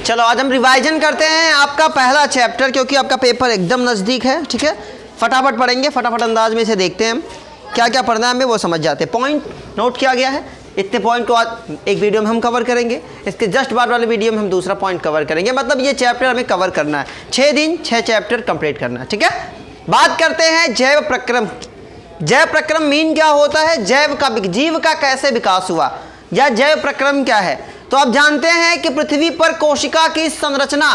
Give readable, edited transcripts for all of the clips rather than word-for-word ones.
चलो आज हम रिवाइजन करते हैं आपका पहला चैप्टर, क्योंकि आपका पेपर एकदम नज़दीक है। ठीक है, फटाफट पढ़ेंगे, फटाफट अंदाज में इसे देखते हैं हम क्या क्या पढ़ना है, हमें वो समझ जाते हैं। पॉइंट नोट किया गया है, इतने पॉइंट को आज एक वीडियो में हम कवर करेंगे, इसके जस्ट बाद वाले वीडियो में हम दूसरा पॉइंट कवर करेंगे। मतलब ये चैप्टर हमें कवर करना है, 6 दिन 6 चैप्टर कंप्लीट करना है। ठीक है, बात करते हैं जैव प्रक्रम। जैव प्रक्रम मीन क्या होता है, जीव का कैसे विकास हुआ या जैव प्रक्रम क्या है। तो आप जानते हैं कि पृथ्वी पर कोशिका की संरचना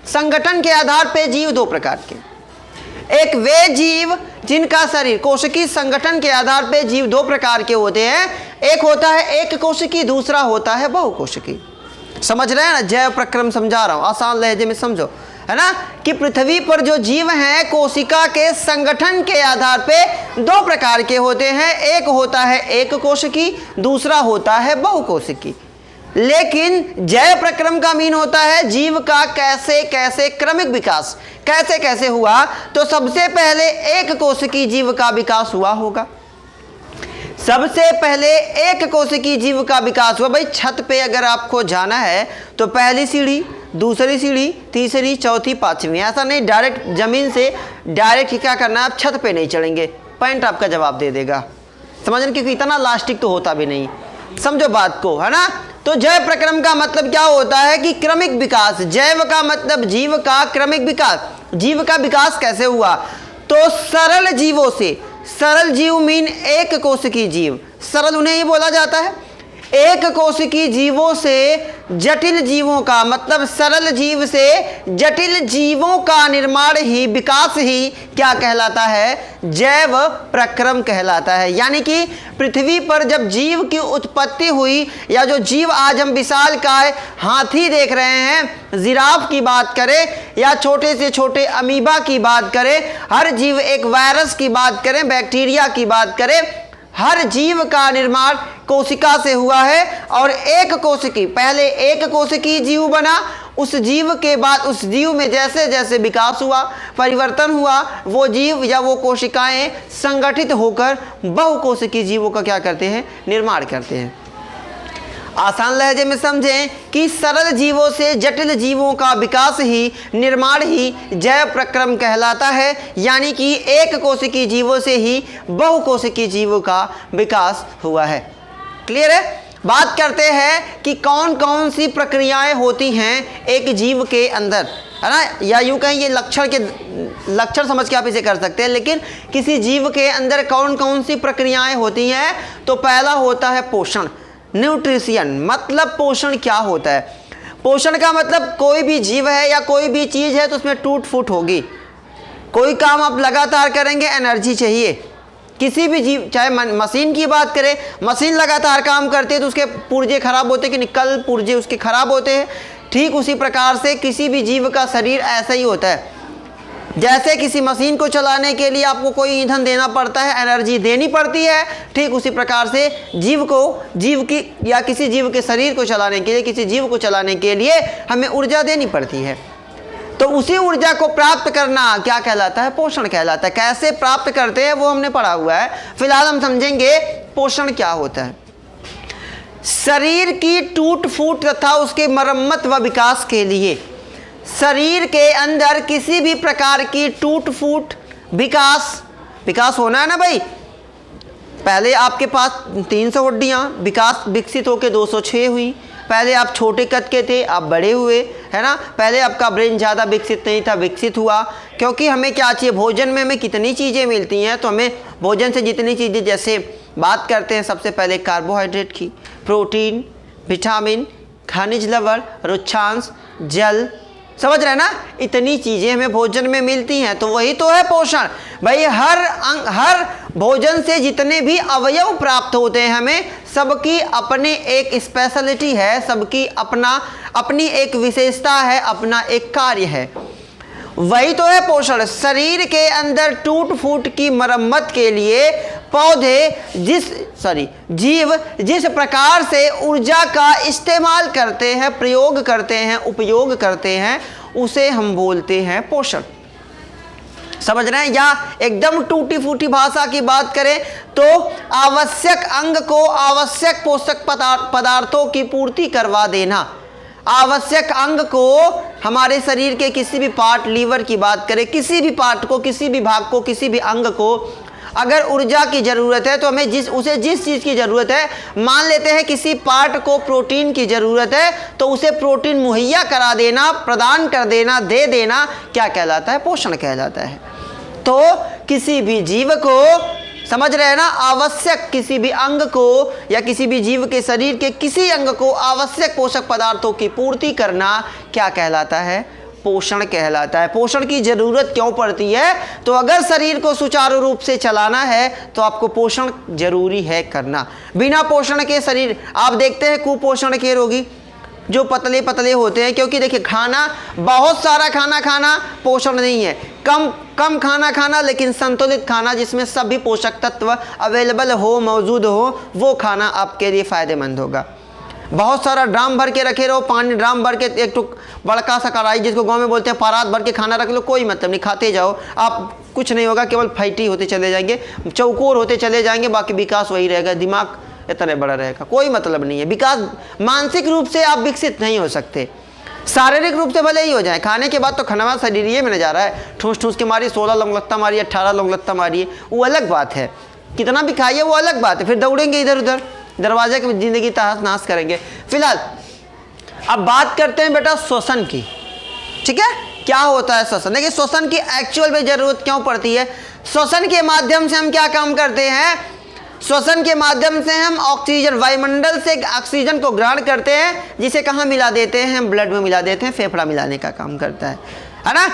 संगठन के आधार पर जीव दो प्रकार के, एक वे जीव जिनका शरीर कोशिकीय संगठन के आधार पर जीव दो प्रकार के होते हैं। एक होता है एक कोशिकीय, दूसरा होता है बहुकोशिकीय। समझ रहे हैं ना, जैव प्रक्रम समझा रहा हूं, आसान लहजे में समझो, है ना, कि पृथ्वी पर जो जीव हैं कोशिका के संगठन के आधार पे दो प्रकार के होते हैं। एक होता है एक कोशिकीय, दूसरा होता है बहुकोशिकीय। लेकिन जैव प्रक्रम का मीन होता है जीव का कैसे कैसे क्रमिक विकास कैसे कैसे हुआ। तो सबसे पहले एक कोशिकीय जीव का विकास हुआ होगा, सबसे पहले एक कोशिकीय जीव का विकास हुआ। भाई छत पे अगर आपको जाना है तो पहली सीढ़ी, दूसरी सीढ़ी, तीसरी, चौथी, पांचवी, ऐसा नहीं डायरेक्ट जमीन से डायरेक्ट क्या करना है, आप छत पे नहीं चढ़ेंगे, पॉइंट आपका जवाब दे देगा। समझने, क्योंकि इतना लास्टिक तो होता भी नहीं, समझो बात को, है ना। तो जैव प्रक्रम का मतलब क्या होता है कि क्रमिक विकास। जैव का मतलब जीव का क्रमिक विकास। जीव का विकास कैसे हुआ, तो सरल जीवों से, सरल जीव मीन एक कोशिकीय जीव, सरल उन्हें ही बोला जाता है। एक कोशिकीय जीवों से जटिल जीवों का मतलब सरल जीव से जटिल जीवों का निर्माण ही, विकास ही क्या कहलाता है, जैव प्रक्रम कहलाता है। यानी कि पृथ्वी पर जब जीव की उत्पत्ति हुई, या जो जीव आज हम विशालकाय हाथी देख रहे हैं, जिराफ की बात करें या छोटे से छोटे अमीबा की बात करें, हर जीव, एक वायरस की बात करें, बैक्टीरिया की बात करें, हर जीव का निर्माण कोशिका से हुआ है। और एक कोशिकीय, पहले एक कोशिकीय जीव बना, उस जीव के बाद उस जीव में जैसे जैसे विकास हुआ, परिवर्तन हुआ, वो जीव या वो कोशिकाएं संगठित होकर बहुकोशिकीय जीवों का क्या करते हैं, निर्माण करते हैं। आसान लहजे में समझें कि सरल जीवों से जटिल जीवों का विकास ही, निर्माण ही जैव प्रक्रम कहलाता है। यानी कि एक कोशिकीय जीवों से ही बहुकोशिकीय जीवों का विकास हुआ है। क्लियर है। बात करते हैं कि कौन कौन सी प्रक्रियाएं होती हैं एक जीव के अंदर, है ना, या यूँ कहें ये लक्षण समझ के आप इसे कर सकते हैं। लेकिन किसी जीव के अंदर कौन कौन सी प्रक्रियाएं होती हैं, तो पहला होता है पोषण, न्यूट्रिशन। मतलब पोषण क्या होता है, पोषण का मतलब कोई भी जीव है या कोई भी चीज़ है तो उसमें टूट फूट होगी। कोई काम आप लगातार करेंगे, एनर्जी चाहिए। किसी भी जीव, चाहे मशीन की बात करें, मशीन लगातार काम करती है तो उसके पुर्जे खराब होते हैं कि निकल पुर्जे उसके खराब होते हैं। ठीक उसी प्रकार से किसी भी जीव का शरीर ऐसा ही होता है। जैसे किसी मशीन को चलाने के लिए आपको कोई ईंधन देना पड़ता है, एनर्जी देनी पड़ती है, ठीक उसी प्रकार से जीव की या किसी जीव के शरीर को चलाने के लिए, किसी जीव को चलाने के लिए हमें ऊर्जा देनी पड़ती है। तो उसी ऊर्जा को प्राप्त करना क्या कहलाता है, पोषण कहलाता है। कैसे प्राप्त करते हैं वो हमने पढ़ा हुआ है, फिलहाल हम समझेंगे पोषण क्या होता है। शरीर की टूट फूट तथा उसके मरम्मत व विकास के लिए, शरीर के अंदर किसी भी प्रकार की टूट फूट, विकास होना है ना भाई। पहले आपके पास 300 हड्डियाँ, विकसित होकर 206 हुई। पहले आप छोटे कद के थे, आप बड़े हुए, है ना। पहले आपका ब्रेन ज़्यादा विकसित नहीं था, विकसित हुआ। क्योंकि हमें क्या चाहिए, भोजन में हमें कितनी चीज़ें मिलती हैं, तो हमें भोजन से जितनी चीज़ें, जैसे बात करते हैं सबसे पहले कार्बोहाइड्रेट की, प्रोटीन, विटामिन, खनिज लवण, रुक्षांश, जल, समझ रहे हैं ना, इतनी चीज़ें हमें भोजन में मिलती हैं, तो वही तो है पोषण। भाई हर भोजन से जितने भी अवयव प्राप्त होते हैं हमें, सबकी अपनी एक स्पेशलिटी है, सबकी अपनी एक विशेषता है, अपना एक कार्य है, वही तो है पोषण। शरीर के अंदर टूट फूट की मरम्मत के लिए जीव जिस प्रकार से ऊर्जा का इस्तेमाल करते हैं, प्रयोग करते हैं, उपयोग करते हैं, उसे हम बोलते हैं पोषण। समझ रहे हैं। या एकदम टूटी फूटी भाषा की बात करें तो आवश्यक अंग को आवश्यक पोषक पदार्थों की पूर्ति करवा देना, आवश्यक अंग को, हमारे शरीर के किसी भी पार्ट, लीवर की बात करें, किसी भी पार्ट को, किसी भी भाग को, किसी भी अंग को अगर ऊर्जा की ज़रूरत है तो हमें जिस चीज़ की ज़रूरत है, मान लेते हैं किसी पार्ट को प्रोटीन की ज़रूरत है तो उसे प्रोटीन मुहैया करा देना, प्रदान कर देना, दे देना क्या कहलाता है? पोषण कहलाता है। तो किसी भी जीव को, समझ रहे हैं ना, आवश्यक किसी भी अंग को या किसी भी जीव के शरीर के किसी अंग को आवश्यक पोषक पदार्थों की पूर्ति करना क्या कहलाता है? पोषण कहलाता है। पोषण की ज़रूरत क्यों पड़ती है? तो अगर शरीर को सुचारू रूप से चलाना है तो आपको पोषण जरूरी है करना। बिना पोषण के शरीर, आप देखते हैं कुपोषण के रोगी जो पतले पतले होते हैं, क्योंकि देखिए खाना, बहुत सारा खाना खाना पोषण नहीं है, कम खाना खाना लेकिन संतुलित खाना जिसमें सभी पोषक तत्व अवेलेबल हो, मौजूद हो, वो खाना आपके लिए फ़ायदेमंद होगा। बहुत सारा ड्राम भर के रखे रहो, पानी ड्राम भर के, एक तो बड़का सा कढ़ाई जिसको गांव में बोलते हैं परात भर के खाना रख लो, कोई मतलब नहीं, खाते जाओ आप, कुछ नहीं होगा, केवल फैटी होते चले जाएंगे, चौकोर होते चले जाएंगे, बाकी विकास वही रहेगा, दिमाग इतना बड़ा रहेगा, कोई मतलब नहीं है। विकास, मानसिक रूप से आप विकसित नहीं हो सकते, शारीरिक रूप से भले ही हो जाए, खाने के बाद तो खनवा शरीर ये में जा रहा है, ठूस ठूस के मारी, 16 लोग लत्ता मारी, 18 लोग लत्ता मारी, वो अलग बात है, कितना भी खाइए वो अलग बात है, फिर दौड़ेंगे इधर उधर, दरवाजे की जिंदगी तहस नहस करेंगे। फिलहाल अब बात करते हैं बेटा श्वसन की, ठीक है? क्या होता है श्वसन? देखिए श्वसन की एक्चुअल में जरूरत क्यों पड़ती है? श्वसन के माध्यम से हम क्या काम करते हैं? श्वसन के माध्यम से हम ऑक्सीजन, वायुमंडल से ऑक्सीजन को ग्रहण करते हैं, जिसे कहाँ मिला देते हैं? ब्लड में मिला देते हैं, फेफड़ा मिलाने का काम करता है ना?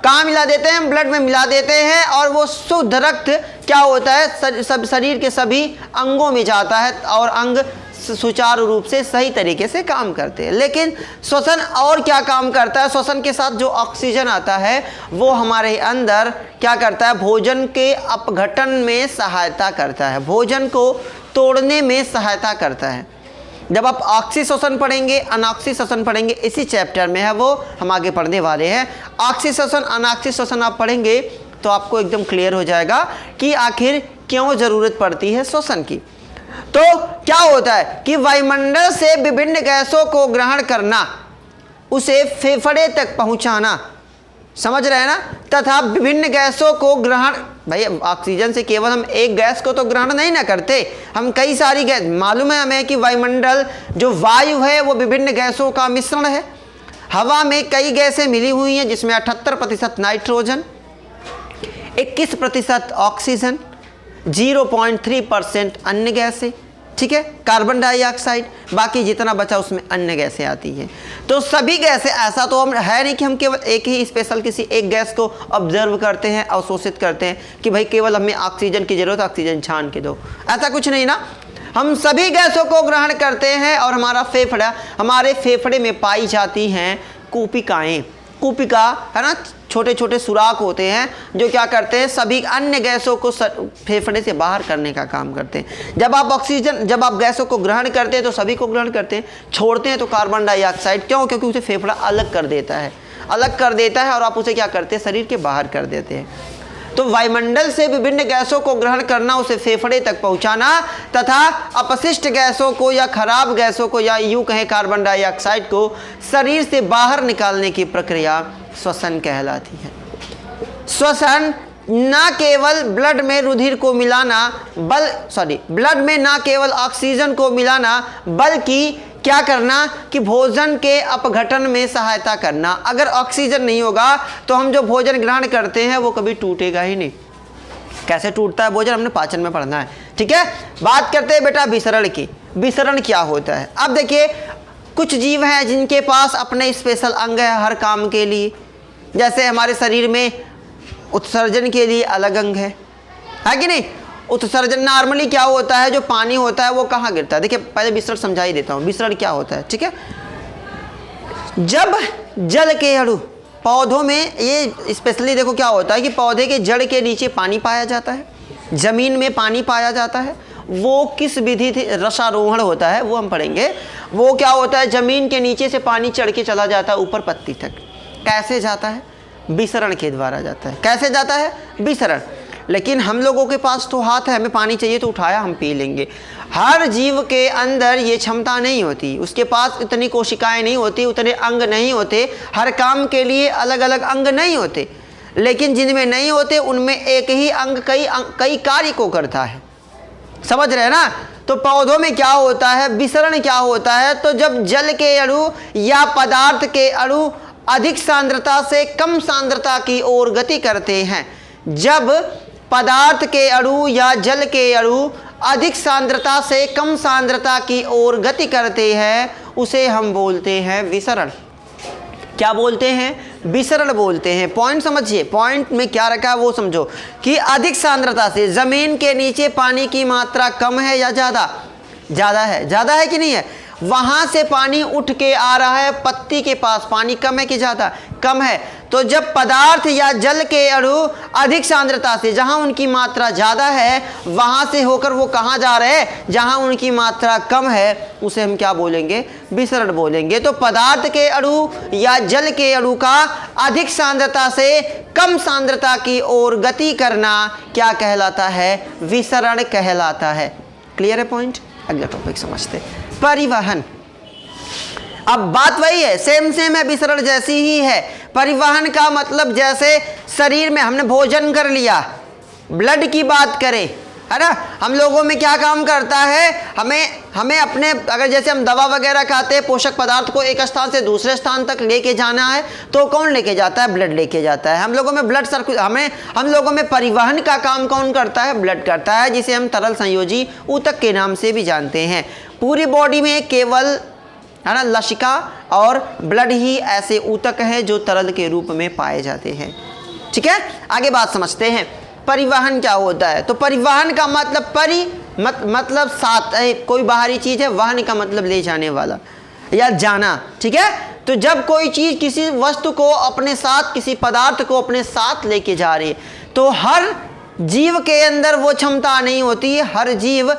कहाँ मिला देते हैं? ब्लड में मिला देते हैं, और वो शुद्ध रक्त क्या होता है? सब शरीर के सभी अंगों में जाता है और अंग सुचारू रूप से सही तरीके से काम करते हैं। लेकिन श्वसन और क्या काम करता है? श्वसन के साथ जो ऑक्सीजन आता है वो हमारे अंदर क्या करता है? भोजन के अपघटन में सहायता करता है, भोजन को तोड़ने में सहायता करता है। जब आप ऑक्सी श्वसन पढ़ेंगे, अनॉक्सी श्वसन पढ़ेंगे, इसी चैप्टर में है वो, हम आगे पढ़ने वाले हैं। ऑक्सी श्वसन, अनॉक्सी श्वसन आप पढ़ेंगे तो आपको एकदम क्लियर हो जाएगा कि आखिर क्यों ज़रूरत पड़ती है श्वसन की। तो क्या होता है कि वायुमंडल से विभिन्न गैसों को ग्रहण करना, उसे फेफड़े तक पहुंचाना, समझ रहे हैं ना, तथा विभिन्न गैसों को ग्रहण, भाई ऑक्सीजन से केवल हम एक गैस को तो ग्रहण नहीं ना करते, हम कई सारी गैस, मालूम है हमें कि वायुमंडल जो वायु है वो विभिन्न गैसों का मिश्रण है। हवा में कई गैसें मिली हुई हैं, जिसमें 78% नाइट्रोजन, 21% ऑक्सीजन, 0.3% अन्य गैसें, ठीक है, कार्बन डाइऑक्साइड, बाकी जितना बचा उसमें अन्य गैसें आती हैं। तो सभी गैसें, ऐसा तो हम है नहीं कि हम केवल एक ही स्पेशल किसी एक गैस को ऑब्जर्व करते हैं, अवशोषित करते हैं कि भाई केवल हमें ऑक्सीजन की ज़रूरत, ऑक्सीजन छान के दो, ऐसा कुछ नहीं ना। हम सभी गैसों को ग्रहण करते हैं और हमारा फेफड़ा, हमारे फेफड़े में पाई जाती हैं कूपिकाएँ। कूपिका है ना, छोटे छोटे सुराख होते हैं जो क्या करते हैं? सभी अन्य गैसों को फेफड़े से बाहर करने का काम करते हैं। जब आप गैसों को ग्रहण करते हैं तो सभी को ग्रहण करते हैं, छोड़ते हैं तो कार्बन डाइऑक्साइड, क्यों? क्योंकि उसे फेफड़ा अलग कर देता है और आप उसे क्या करते हैं? शरीर के बाहर कर देते हैं। तो वायुमंडल से विभिन्न गैसों को ग्रहण करना, उसे फेफड़े तक पहुंचाना, तथा अपशिष्ट गैसों को या खराब गैसों को या यूं कहें कार्बन डाइऑक्साइड को शरीर से बाहर निकालने की प्रक्रिया श्वसन कहलाती है। श्वसन न केवल ब्लड में रुधिर को मिलाना, ब्लड में न केवल ऑक्सीजन को मिलाना, बल्कि क्या करना कि भोजन के अपघटन में सहायता करना। अगर ऑक्सीजन नहीं होगा तो हम जो भोजन ग्रहण करते हैं वो कभी टूटेगा ही नहीं। कैसे टूटता है भोजन, हमने पाचन में पढ़ना है, ठीक है। बात करते हैं बेटा विसरण की। विसरण क्या होता है? अब देखिए, कुछ जीव हैं जिनके पास अपने स्पेशल अंग है हर काम के लिए। जैसे हमारे शरीर में उत्सर्जन के लिए अलग अंग है कि नहीं? उत्सर्जन नॉर्मली क्या होता है? जो पानी होता है वो कहाँ गिरता है? देखिए पहले विसरण समझा ही देता हूँ। विसरण क्या होता है, ठीक है। जब जल के अणु पौधों में, ये स्पेशली देखो क्या होता है कि पौधे के जड़ के नीचे पानी पाया जाता है, जमीन में पानी पाया जाता है। वो किस विधि से रसारोहण होता है वो हम पढ़ेंगे। वो क्या होता है? जमीन के नीचे से पानी चढ़ के चला जाता है ऊपर पत्ती तक। कैसे जाता है? विसरण के द्वारा जाता है। कैसे जाता है? विसरण। लेकिन हम लोगों के पास तो हाथ है, हमें पानी चाहिए तो उठाया, हम पी लेंगे। हर जीव के अंदर ये क्षमता नहीं होती, उसके पास इतनी कोशिकाएं नहीं होती, उतने अंग नहीं होते, हर काम के लिए अलग अलग अंग नहीं होते। लेकिन जिनमें नहीं होते उनमें एक ही अंग कई कार्य को करता है। समझ रहे हैं ना? तो पौधों में क्या होता है, विसरण क्या होता है? तो जब जल के अणु या पदार्थ के अणु अधिक सांद्रता से कम सांद्रता की ओर गति करते हैं, जब पदार्थ के अणु या जल के अणु अधिक सांद्रता से कम सांद्रता की ओर गति करते हैं, उसे हम बोलते हैं विसरण। क्या बोलते हैं? विसरण बोलते हैं। पॉइंट समझिए, पॉइंट में क्या रखा है वो समझो कि अधिक सांद्रता से जमीन के नीचे पानी की मात्रा कम है या ज़्यादा? ज़्यादा है। ज़्यादा है कि नहीं है? वहाँ से पानी उठ के आ रहा है, पत्ती के पास पानी कम है कि ज़्यादा? कम है। तो जब पदार्थ या जल के अणु अधिक सांद्रता से, जहाँ उनकी मात्रा ज़्यादा है, वहाँ से होकर वो कहाँ जा रहे हैं? जहाँ उनकी मात्रा कम है, उसे हम क्या बोलेंगे? विसरण बोलेंगे। तो पदार्थ के अणु या जल के अणु का अधिक सांद्रता से कम सांद्रता की ओर गति करना क्या कहलाता है? विसरण कहलाता है। क्लियर है पॉइंट? अगला टॉपिक समझते। परिवहन। अब बात वही है, सेम है, विसरण जैसी ही है। परिवहन का मतलब जैसे शरीर में हमने भोजन कर लिया, ब्लड की बात करें, है ना, हम लोगों में क्या काम करता है? हमें अपने, अगर जैसे हम दवा वगैरह खाते हैं, पोषक पदार्थ को एक स्थान से दूसरे स्थान तक लेके जाना है, तो कौन लेके जाता है? ब्लड लेके जाता है। हम लोगों में ब्लड हम लोगों में परिवहन का काम कौन करता है? ब्लड करता है, जिसे हम तरल संयोजी ऊतक के नाम से भी जानते हैं। पूरी बॉडी में केवल, है ना, लसिका और ब्लड ही ऐसे ऊतक हैं जो तरल के रूप में पाए जाते हैं। ठीक है, आगे बात समझते हैं। परिवहन क्या होता है? तो परिवहन का मतलब मतलब साथ, कोई बाहरी चीज़ है, वहन का मतलब ले जाने वाला या जाना। ठीक है, तो जब कोई चीज़ किसी वस्तु को अपने साथ, किसी पदार्थ को अपने साथ लेके जा रही है, तो हर जीव के अंदर वो क्षमता नहीं होती। हर जीव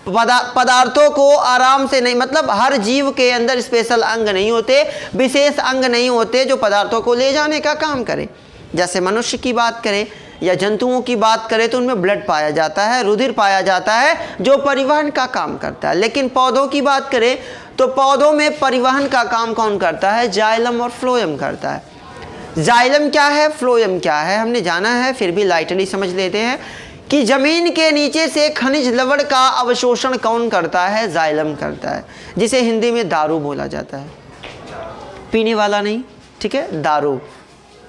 पदार्थों को आराम से नहीं, मतलब हर जीव के अंदर स्पेशल अंग नहीं होते, विशेष अंग नहीं होते जो पदार्थों को ले जाने का काम करें। जैसे मनुष्य की बात करें या जंतुओं की बात करें तो उनमें ब्लड पाया जाता है, रुधिर पाया जाता है जो परिवहन का काम करता है। लेकिन पौधों की बात करें तो पौधों में परिवहन का काम कौन करता है? जाइलम और फ्लोएम करता है। जाइलम क्या है, फ्लोएम क्या है, हमने जाना है, फिर भी लाइटली समझ लेते हैं कि जमीन के नीचे से खनिज लवण का अवशोषण कौन करता है? जाइलम करता है, जिसे हिंदी में दारू बोला जाता है। पीने वाला नहीं, ठीक है, दारू।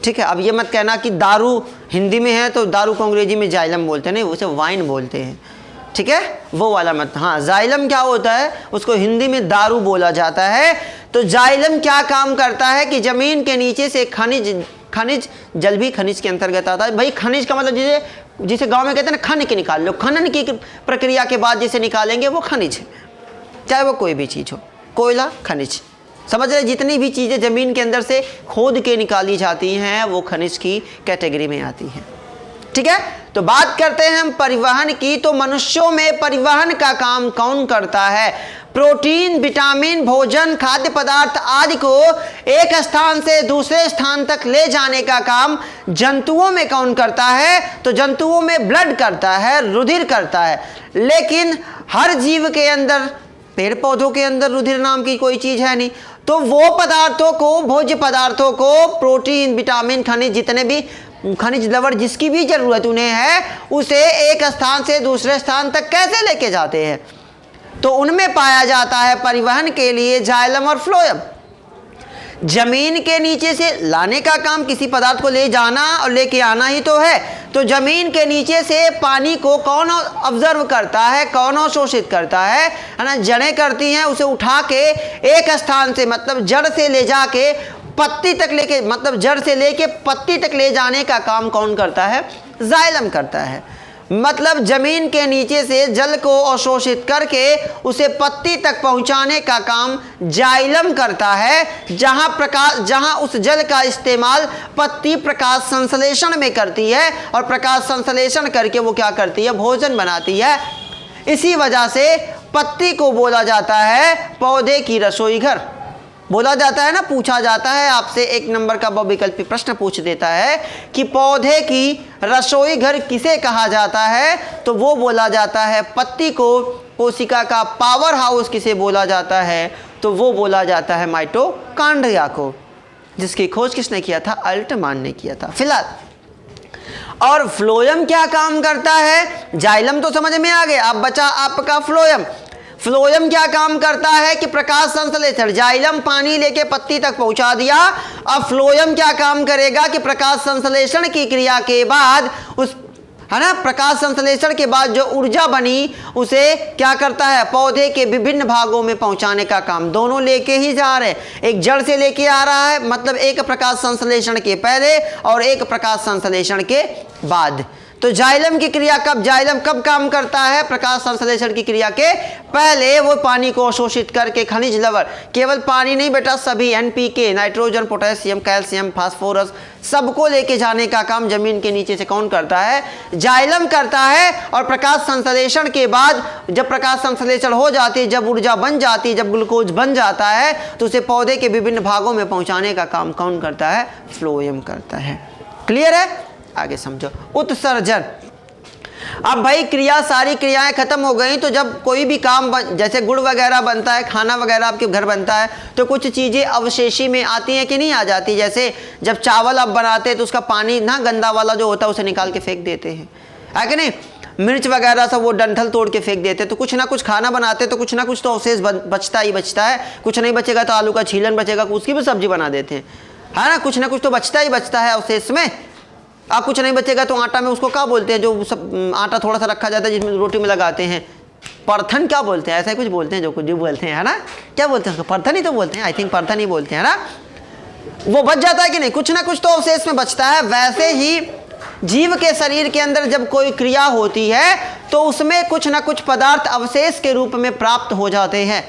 ठीक है, अब ये मत कहना कि दारू हिंदी में है तो दारू को अंग्रेजी में जाइलम बोलते हैं, नहीं, उसे वाइन बोलते हैं। ठीक है, वो वाला मत। हाँ, जाइलम क्या होता है, उसको हिंदी में दारू बोला जाता है। तो जाइलम क्या काम करता है कि जमीन के नीचे से खनिज, जल भी खनिज के अंतर्गत आता है। भाई खनिज का मतलब जिसे गांव में कहते हैं ना, खन के निकाल लो, खनन की प्रक्रिया के बाद जिसे निकालेंगे वो खनिज है, चाहे वो कोई भी चीज़ हो, कोयला खनिज। समझ रहे, जितनी भी चीज़ें ज़मीन के अंदर से खोद के निकाली जाती हैं वो खनिज की कैटेगरी में आती हैं। ठीक है, तो बात करते हैं हम परिवहन की। तो मनुष्यों में परिवहन का काम कौन करता है? प्रोटीन, विटामिन, भोजन, खाद्य पदार्थ आदि को एक स्थान से दूसरे स्थान तक ले जाने का काम जंतुओं में कौन करता है? तो जंतुओं में ब्लड करता है, रुधिर करता है। लेकिन हर जीव के अंदर, पेड़ पौधों के अंदर रुधिर नाम की कोई चीज़ है नहीं। तो वो पदार्थों को, भोज्य पदार्थों को, प्रोटीन, विटामिन, खनिज, जितने भी खनिज लवण जिसकी भी जरूरत उन्हें है, उसे एक स्थान से दूसरे स्थान तक कैसे लेके जाते हैं? तो उनमें पाया जाता है परिवहन के लिए जाइलम और फ्लोएम। जमीन के नीचे से लाने का काम, किसी पदार्थ को ले जाना और लेके आना ही तो है। तो जमीन के नीचे से पानी को कौन ऑब्जर्व करता है, कौन अवशोषित करता है ना? जड़ें करती हैं। उसे उठा के एक स्थान से, मतलब जड़ से ले जाके पत्ती तक लेके, मतलब जड़ से लेके पत्ती तक ले जाने का काम कौन करता है? जाइलम करता है। मतलब जमीन के नीचे से जल को अवशोषित करके उसे पत्ती तक पहुंचाने का काम जाइलम करता है। जहां उस जल का इस्तेमाल पत्ती प्रकाश संश्लेषण में करती है और प्रकाश संश्लेषण करके वो क्या करती है? भोजन बनाती है। इसी वजह से पत्ती को बोला जाता है पौधे की रसोई घर। बोला जाता है ना, पूछा जाता है आपसे, एक नंबर का बहुविकल्पी प्रश्न पूछ देता है कि पौधे की रसोई घर किसे कहा जाता है, तो वो बोला जाता है पत्ती को। कोशिका का पावर हाउस किसे बोला जाता है, तो वो बोला जाता है माइटोकॉन्ड्रिया को, जिसकी खोज किसने किया था, अल्टमान ने किया था। फिलहाल और फ्लोएम क्या काम करता है, जाइलम तो समझ में आ गया, अब बचा आपका फ्लोएम। फ्लोएम क्या काम करता है कि प्रकाश संश्लेषण, जाइलम पानी लेके पत्ती तक पहुंचा दिया, अब फ्लोएम क्या काम करेगा कि प्रकाश संश्लेषण की क्रिया के बाद उस, है ना, प्रकाश संश्लेषण के बाद जो ऊर्जा बनी उसे क्या करता है, पौधे के विभिन्न भागों में पहुंचाने का काम। दोनों लेके ही जा रहे हैं, एक जड़ से लेके आ रहा है, मतलब एक प्रकाश संश्लेषण के पहले और एक प्रकाश संश्लेषण के बाद। तो जाइलम की क्रिया कब, जाइलम कब काम करता है, प्रकाश संश्लेषण की क्रिया के पहले। वो पानी को अवशोषित करके खनिज लवण, केवल पानी नहीं बेटा, सभी NPK, nitrogen, potassium, calcium, phosphorus, सबको लेके जाने का काम जमीन के नीचे से कौन करता है, जाइलम करता है। और प्रकाश संश्लेषण के बाद जब प्रकाश संश्लेषण हो जाती है, जब ऊर्जा बन जाती है, जब ग्लूकोज बन जाता है, तो उसे पौधे के विभिन्न भागों में पहुंचाने का काम कौन करता है, फ्लोएम करता है। क्लियर है, आगे समझो। उत्सर्जन, अब भाई क्रिया, सारी क्रियाएं खत्म हो गई, तो जब कोई भी काम जैसे गुड़ वगैरह बनता है, खाना वगैरह आपके घर बनता है, तो कुछ चीज़ें अवशेषी में आती हैं कि नहीं आ जाती। जैसे जब चावल आप बनाते हैं तो उसका पानी ना गंदा वाला जो होता है उसे निकाल के फेंक देते हैं, है कि नहीं। मिर्च वगैरह सब वो डंठल तोड़ के फेंक देते हैं। तो कुछ ना कुछ खाना बनाते तो कुछ ना कुछ तो अवशेष बचता ही बचता है। कुछ नहीं बचेगा तो आलू का छीलन बचेगा, उसकी भी सब्जी बना देते हैं, है ना। कुछ ना कुछ तो बचता ही बचता है अवशेष में। अब कुछ नहीं बचेगा तो आटा में उसको क्या बोलते हैं, जो सब आटा थोड़ा सा रखा जाता है जिसमें रोटी में लगाते हैं, परथन क्या बोलते हैं, ऐसा ही कुछ बोलते हैं, जो कुछ जो बोलते हैं, है ना। क्या बोलते हैं उसको, परथन ही तो बोलते हैं, आई थिंक परथन ही बोलते हैं, है ना। वो बच जाता है कि नहीं, कुछ ना कुछ तो अवशेष में बचता है। वैसे ही जीव के शरीर के अंदर जब कोई क्रिया होती है तो उसमें कुछ ना कुछ पदार्थ अवशेष के रूप में प्राप्त हो जाते हैं,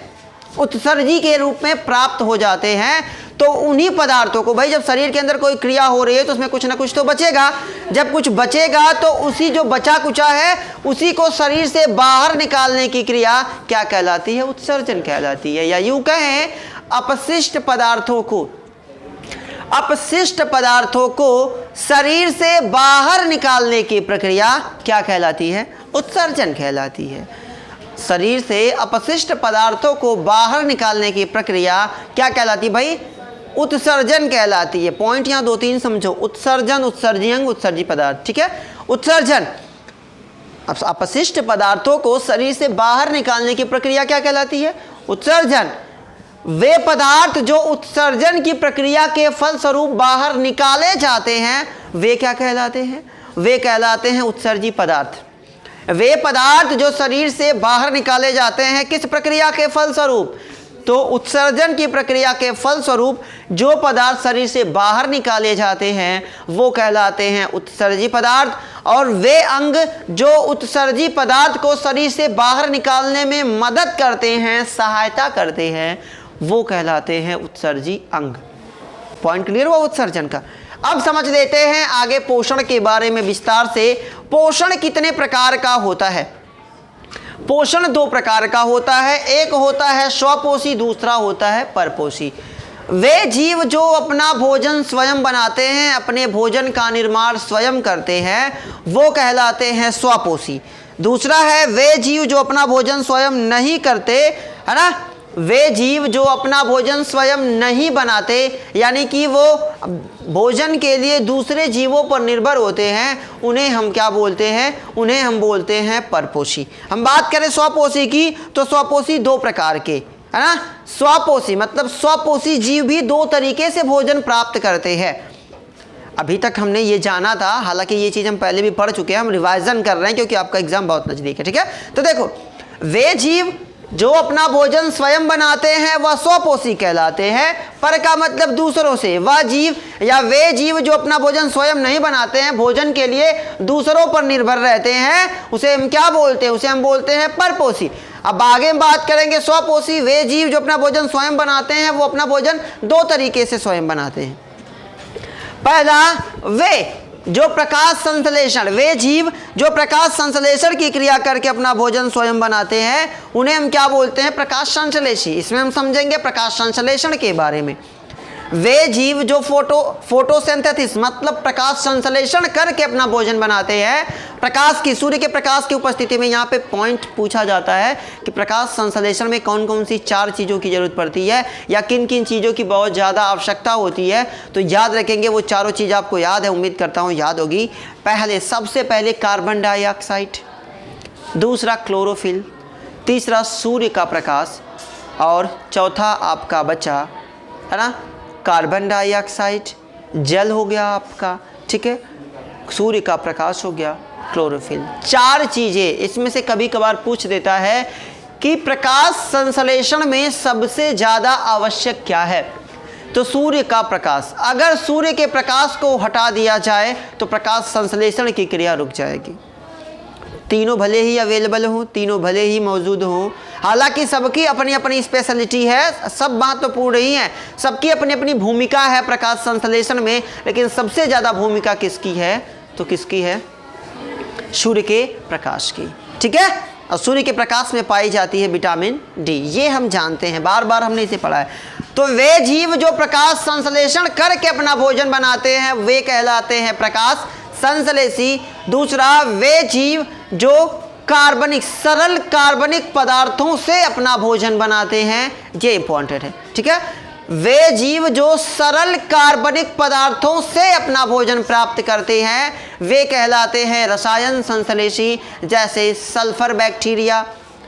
उत्सर्जी के रूप में प्राप्त हो जाते हैं। तो उन्हीं पदार्थों को, भाई जब शरीर के अंदर कोई क्रिया हो रही है तो उसमें कुछ ना कुछ तो बचेगा। जब कुछ बचेगा तो उसी जो बचा कुचा है उसी को शरीर से बाहर निकालने की क्रिया क्या कहलाती है, उत्सर्जन कहलाती है। या यूं कहें अपशिष्ट पदार्थों को शरीर से बाहर निकालने की प्रक्रिया क्या कहलाती है, उत्सर्जन कहलाती है। शरीर से अपशिष्ट पदार्थों को बाहर निकालने की प्रक्रिया क्या कहलाती है भाई, उत्सर्जन कहलाती है। पॉइंट यहाँ 2-3 समझो, उत्सर्जन, उत्सर्जी अंग, उत्सर्जी पदार्थ, ठीक है। उत्सर्जन, अपशिष्ट पदार्थों को शरीर से बाहर निकालने की प्रक्रिया क्या कहलाती है, उत्सर्जन। वे पदार्थ जो उत्सर्जन की प्रक्रिया के फलस्वरूप बाहर निकाले जाते हैं वे क्या कहलाते हैं, वे कहलाते हैं उत्सर्जी पदार्थ। वे पदार्थ जो शरीर से बाहर निकाले जाते हैं किस प्रक्रिया के फलस्वरूप, तो उत्सर्जन की प्रक्रिया के फलस्वरूप जो पदार्थ शरीर से बाहर निकाले जाते हैं वो कहलाते हैं उत्सर्जी पदार्थ। और वे अंग जो उत्सर्जी पदार्थ को शरीर से बाहर निकालने में मदद करते हैं, सहायता करते हैं, वो कहलाते हैं उत्सर्जी अंग। पॉइंट क्लियर हुआ उत्सर्जन का। अब समझ लेते हैं आगे पोषण के बारे में विस्तार से। पोषण कितने प्रकार का होता है, पोषण 2 प्रकार का होता है, एक होता है स्वपोषी, दूसरा होता है परपोषी। वे जीव जो अपना भोजन स्वयं बनाते हैं, अपने भोजन का निर्माण स्वयं करते हैं, वो कहलाते हैं स्वपोषी। दूसरा है वे जीव जो अपना भोजन स्वयं नहीं करते, है ना, वे जीव जो अपना भोजन स्वयं नहीं बनाते, यानी कि वो भोजन के लिए दूसरे जीवों पर निर्भर होते हैं, उन्हें हम क्या बोलते हैं, उन्हें हम बोलते हैं परपोषी। हम बात करें स्वपोषी की तो स्वपोषी 2 प्रकार के, है ना। स्वपोषी मतलब स्वपोषी जीव भी 2 तरीके से भोजन प्राप्त करते हैं। अभी तक हमने ये जाना था, हालांकि ये चीज़ हम पहले भी पढ़ चुके हैं, हम रिवाइजन कर रहे हैं क्योंकि आपका एग्जाम बहुत नज़दीक है, ठीक है। तो देखो, वे जीव जो अपना भोजन स्वयं बनाते हैं वह स्वपोषी कहलाते हैं। पर का मतलब दूसरों से। वह जीव या वे जीव जो अपना भोजन स्वयं नहीं बनाते हैं, भोजन के लिए दूसरों पर निर्भर रहते हैं, उसे हम क्या बोलते हैं, उसे हम बोलते हैं परपोषी। अब आगे हम बात करेंगे स्वपोषी। वे जीव जो अपना भोजन स्वयं बनाते हैं वो अपना भोजन 2 तरीके से स्वयं बनाते हैं। पहला, वे जो प्रकाश संश्लेषण, वे जीव जो प्रकाश संश्लेषण की क्रिया करके अपना भोजन स्वयं बनाते हैं उन्हें हम क्या बोलते हैं? प्रकाश संश्लेषी। इसमें हम समझेंगे प्रकाश संश्लेषण के बारे में। वे जीव जो फोटोसिंथेसिस मतलब प्रकाश संश्लेषण करके अपना भोजन बनाते हैं, प्रकाश की, सूर्य के प्रकाश की उपस्थिति में। यहाँ पे पॉइंट पूछा जाता है कि प्रकाश संश्लेषण में कौन कौन सी 4 चीज़ों की जरूरत पड़ती है या किन किन चीज़ों की बहुत ज़्यादा आवश्यकता होती है, तो याद रखेंगे वो चारों चीज़ आपको याद है, उम्मीद करता हूँ याद होगी। पहले, सबसे पहले कार्बन डाइऑक्साइड, दूसरा क्लोरोफिल, तीसरा सूर्य का प्रकाश और चौथा आपका बचा है ना कार्बन डाइऑक्साइड, जल हो गया आपका, ठीक है, सूर्य का प्रकाश हो गया, क्लोरोफिल। 4 चीज़ें। इसमें से कभी कभार पूछ देता है कि प्रकाश संश्लेषण में सबसे ज़्यादा आवश्यक क्या है, तो सूर्य का प्रकाश। अगर सूर्य के प्रकाश को हटा दिया जाए तो प्रकाश संश्लेषण की क्रिया रुक जाएगी। तीनों भले ही अवेलेबल हों, तीनों भले ही मौजूद हों, हालांकि सबकी अपनी अपनी स्पेशलिटी है, सब महत्वपूर्ण ही है, सबकी अपनी अपनी भूमिका है प्रकाश संश्लेषण में, लेकिन सबसे ज़्यादा भूमिका किसकी है? तो किसकी है? सूर्य के प्रकाश की, ठीक है। और सूर्य के प्रकाश में पाई जाती है विटामिन डी, ये हम जानते हैं, बार बार हमने इसे पढ़ा है। तो वे जीव जो प्रकाश संश्लेषण करके अपना भोजन बनाते हैं वे कहलाते हैं प्रकाश संश्लेषी। दूसरा, वे जीव जो कार्बनिक, सरल कार्बनिक पदार्थों से अपना भोजन बनाते हैं, ये इंपॉर्टेंट है, ठीक है। वे जीव जो सरल कार्बनिक पदार्थों से अपना भोजन प्राप्त करते हैं वे कहलाते हैं रसायन संश्लेषी, जैसे sulphur bacteria,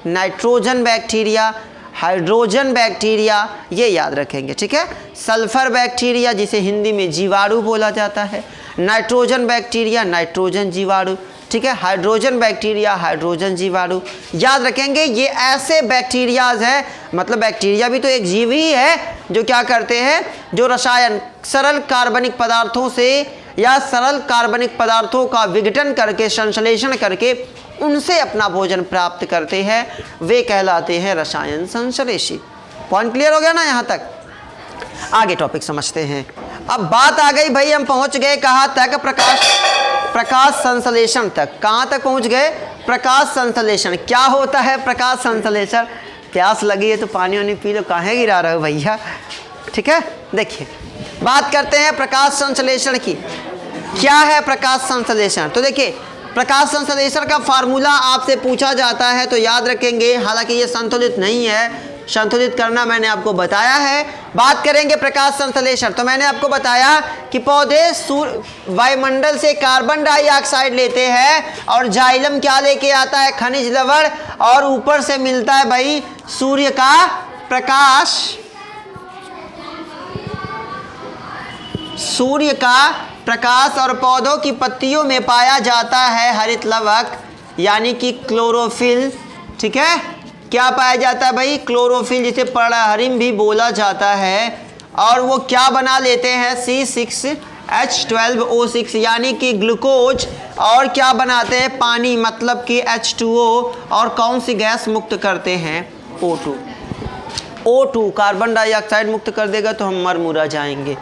nitrogen bacteria, hydrogen bacteria, ये याद रखेंगे, ठीक है। सल्फर बैक्टीरिया जिसे हिंदी में जीवाणु बोला जाता है, नाइट्रोजन बैक्टीरिया नाइट्रोजन जीवाणु, ठीक है, हाइड्रोजन बैक्टीरिया हाइड्रोजन जीवाणु, याद रखेंगे। ये ऐसे बैक्टीरियाज हैं, मतलब बैक्टीरिया भी तो एक जीव ही है जो क्या करते हैं, जो रसायन सरल कार्बनिक पदार्थों से या सरल कार्बनिक पदार्थों का विघटन करके, संश्लेषण करके उनसे अपना भोजन प्राप्त करते हैं, वे कहलाते हैं रसायन संश्लेषी। पॉइंट क्लियर हो गया ना यहाँ तक? आगे टॉपिक समझते हैं। अब बात आ गई भाई, हम पहुंच गए कहाँ तक? प्रकाश संश्लेषण तक। कहाँ तक पहुंच गए? प्रकाश संश्लेषण। क्या होता है प्रकाश संश्लेषण? प्यास लगी है तो पानी वानी पी लो, काहे गिरा रहे हो भैया, ठीक है। देखिए, बात करते हैं प्रकाश संश्लेषण की। क्या है प्रकाश संश्लेषण? तो देखिए, प्रकाश संश्लेषण का फार्मूला आपसे पूछा जाता है तो याद रखेंगे, हालांकि ये संतुलित नहीं है, संतुलित करना मैंने आपको बताया है। बात करेंगे प्रकाश संश्लेषण, तो मैंने आपको बताया कि पौधे वायुमंडल से कार्बन डाइऑक्साइड लेते हैं और जाइलम क्या लेके आता है? खनिज लवण, और ऊपर से मिलता है भाई सूर्य का प्रकाश। सूर्य का प्रकाश और पौधों की पत्तियों में पाया जाता है हरित लवक यानी कि क्लोरोफिल, ठीक है। क्या पाया जाता है भाई? क्लोरोफिल, जिसे पर्णहरिम भी बोला जाता है। और वो क्या बना लेते हैं? C6H12O6 यानी कि ग्लूकोज, और क्या बनाते हैं? पानी, मतलब कि H2O, और कौन सी गैस मुक्त करते हैं? O2। O2 कार्बन डाइऑक्साइड मुक्त कर देगा तो हम मर मुरा जाएंगे,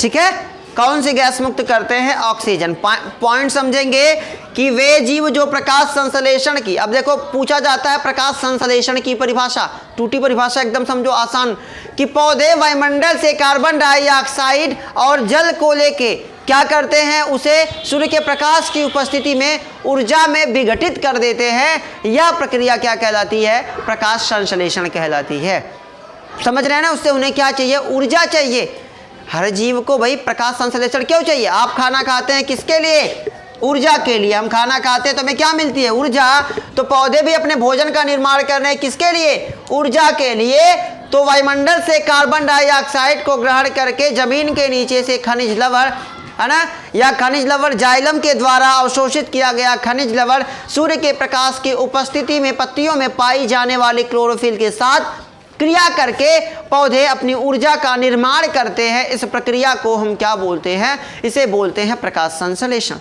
ठीक है। कौन सी गैस मुक्त करते हैं? ऑक्सीजन। पॉइंट समझेंगे कि वे जीव जो प्रकाश संश्लेषण की, अब देखो पूछा जाता है प्रकाश संश्लेषण की परिभाषा, टूटी परिभाषा एकदम समझो आसान, कि पौधे वायुमंडल से कार्बन डाइऑक्साइड और जल को लेके क्या करते हैं? उसे सूर्य के प्रकाश की उपस्थिति में ऊर्जा में विघटित कर देते हैं। यह प्रक्रिया क्या कहलाती है? प्रकाश संश्लेषण कहलाती है। समझ रहे हैं ना? उससे उन्हें क्या चाहिए? ऊर्जा चाहिए। हर जीव को भाई प्रकाश संश्लेषण क्यों चाहिए? आप खाना खाते हैं किसके लिए? ऊर्जा के लिए। हम खाना खाते हैं तो हमें क्या मिलती है? ऊर्जा। तो पौधे भी अपने भोजन का निर्माण कर रहे हैं किसके लिए? ऊर्जा के लिए। तो वायुमंडल से कार्बन डाइऑक्साइड को ग्रहण करके जमीन के नीचे से खनिज लवण, है ना, या खनिज लवण जाइलम के द्वारा अवशोषित किया गया खनिज लवण सूर्य के प्रकाश की उपस्थिति में पत्तियों में पाई जाने वाली क्लोरोफिल के साथ क्रिया करके पौधे अपनी ऊर्जा का निर्माण करते हैं। इस प्रक्रिया को हम क्या बोलते हैं? इसे बोलते हैं प्रकाश संश्लेषण।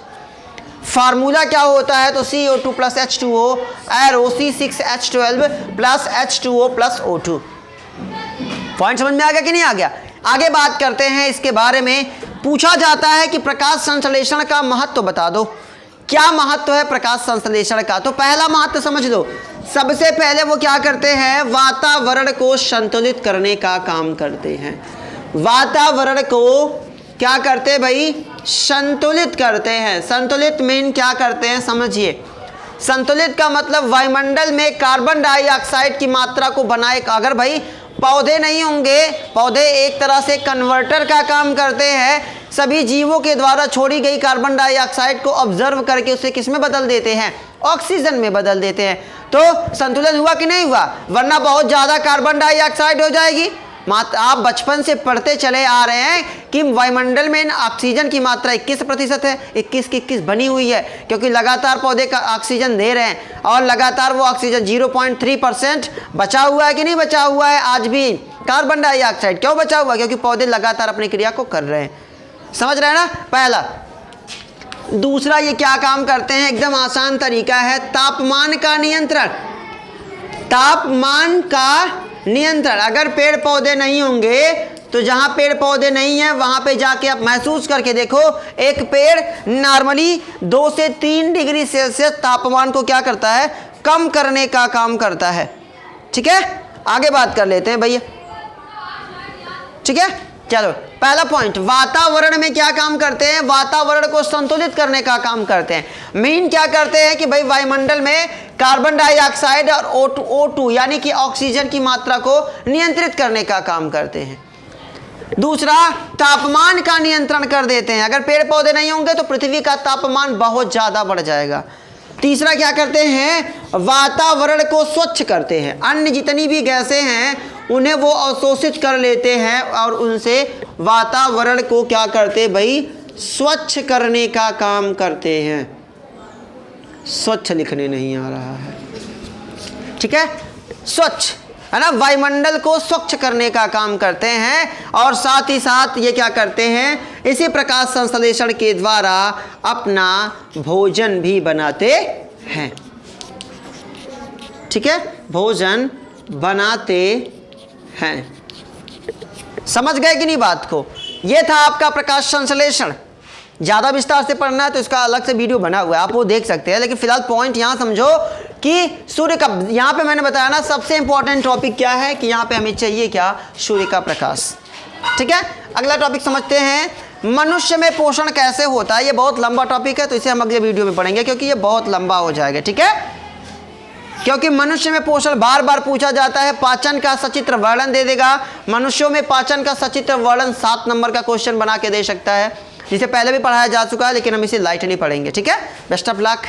फार्मूला क्या होता है? तो CO2 plus H2O arrow C6H12 plus H2O plus O2। Point समझ में आ गया कि नहीं आ गया? आगे बात करते हैं इसके बारे में। पूछा जाता है कि प्रकाश संश्लेषण का महत्व बता दो। क्या महत्व है प्रकाश संश्लेषण का? तो पहला महत्व समझ लो। सबसे पहले वो क्या करते हैं? वातावरण को संतुलित करने का काम करते हैं। वातावरण को क्या करते हैं भाई? संतुलित करते हैं। संतुलित मीन क्या करते हैं समझिए। संतुलित का मतलब वायुमंडल में कार्बन डाइऑक्साइड की मात्रा को बनाए। अगर भाई पौधे नहीं होंगे, पौधे एक तरह से कन्वर्टर का काम करते हैं, सभी जीवों के द्वारा छोड़ी गई कार्बन डाइऑक्साइड को ऑब्जर्व करके उसे किस में बदल देते हैं? ऑक्सीजन में बदल देते हैं। तो संतुलन हुआ कि नहीं हुआ? वरना बहुत ज़्यादा कार्बन डाइऑक्साइड हो जाएगी। आप बचपन से पढ़ते चले आ रहे हैं कि वायुमंडल में ऑक्सीजन की मात्रा 21% है, 21 बनी हुई है, क्योंकि लगातार पौधे का ऑक्सीजन दे रहे हैं और लगातार वो ऑक्सीजन 0.3% बचा हुआ है कि नहीं बचा हुआ है आज भी। कार्बन डाइऑक्साइड क्यों बचा हुआ है? क्योंकि पौधे लगातार अपनी क्रिया को कर रहे हैं। समझ रहे हैं ना? पहला। दूसरा ये क्या काम करते हैं? एकदम आसान तरीका है, तापमान का नियंत्रण। तापमान का नियंत्रण। अगर पेड़ पौधे नहीं होंगे तो जहां पेड़ पौधे नहीं है वहां पे जाके आप महसूस करके देखो, एक पेड़ नॉर्मली 2 से 3 डिग्री सेल्सियस तापमान को क्या करता है? कम करने का काम करता है। ठीक है, आगे बात कर लेते हैं भैया। ठीक है, चलो पहला पॉइंट, वातावरण में क्या काम करते हैं? वातावरण को संतुलित करने का काम करते हैं। मीन क्या करते हैं कि भाई वायुमंडल में कार्बन डाइऑक्साइड और O2 यानी कि ऑक्सीजन की मात्रा को नियंत्रित करने का काम करते हैं। दूसरा, तापमान का नियंत्रण कर देते हैं। अगर पेड़ पौधे नहीं होंगे तो पृथ्वी का तापमान बहुत ज़्यादा बढ़ जाएगा। तीसरा क्या करते हैं? वातावरण को स्वच्छ करते हैं। अन्य जितनी भी गैसें हैं उन्हें वो अवशोषित कर लेते हैं और उनसे वातावरण को क्या करते भाई? स्वच्छ करने का काम करते हैं। स्वच्छ लिखने नहीं आ रहा है, ठीक है? स्वच्छ है ना, वायुमंडल को स्वच्छ करने का काम करते हैं। और साथ ही साथ ये क्या करते हैं? इसी प्रकाश संश्लेषण के द्वारा अपना भोजन भी बनाते हैं। ठीक है, भोजन बनाते हैं। समझ गए कि नहीं बात को? ये था आपका प्रकाश संश्लेषण। ज़्यादा विस्तार से पढ़ना है तो इसका अलग से वीडियो बना हुआ है, आप वो देख सकते हैं। लेकिन फिलहाल पॉइंट यहाँ समझो कि सूर्य का, यहाँ पे मैंने बताया ना सबसे इंपॉर्टेंट टॉपिक क्या है कि यहाँ पे हमें चाहिए क्या? सूर्य का प्रकाश। ठीक है, अगला टॉपिक समझते हैं, मनुष्य में पोषण कैसे होता है। ये बहुत लंबा टॉपिक है तो इसे हम अगले वीडियो में पढ़ेंगे क्योंकि ये बहुत लंबा हो जाएगा। ठीक है, क्योंकि मनुष्य में पोषण बार बार पूछा जाता है। पाचन का सचित्र वर्णन दे देगा। मनुष्यों में पाचन का सचित्र वर्णन 7 नंबर का क्वेश्चन बना के दे सकता है, जिसे पहले भी पढ़ाया जा चुका है, लेकिन हम इसे लाइटली पढ़ेंगे। ठीक है, बेस्ट ऑफ लक।